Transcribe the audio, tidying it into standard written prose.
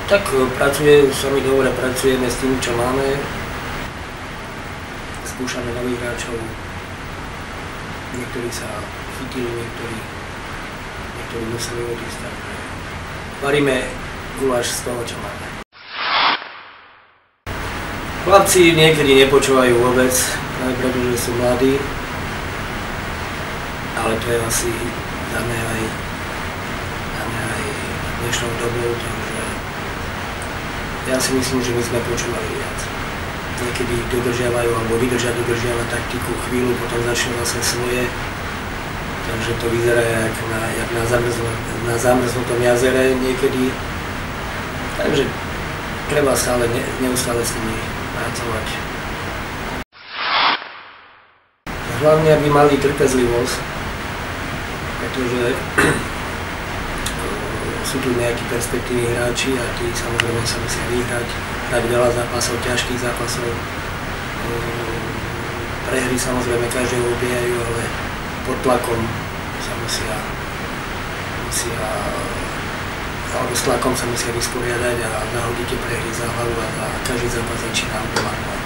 Tak sa mi dobre, pracujeme s tým, čo máme. Skúšame nových hráčov. Niektorí sa chytili, niektorí museli odísť. Varíme guláš z toho, čo máme. Chlapci niekedy nepočúvajú vôbec, práve preto, že sú mladí. Ale to je asi dané aj dnešnou dobou, takže ja si myslím, že my sme počúvali viac. Niekedy dodržiavajú alebo dodržiavať taktiku chvíľu, potom začnú zase svoje. Takže to vyzerá jak na zamrznutom jazere niekedy. Takže treba neustále s nimi pracovať. Hlavne, aby mali trpezlivosť, pretože sú tu nejakí perspektívni hráči a tí samozrejme sa musia vyhrať, hrať veľa zápasov, ťažkých zápasov. Prehry samozrejme každého ubijajú, ale pod tlakom sa alebo s tlakom sa musia vysporiadať a zahodiť tie prehry za hlavu a každý zápas začína od 0.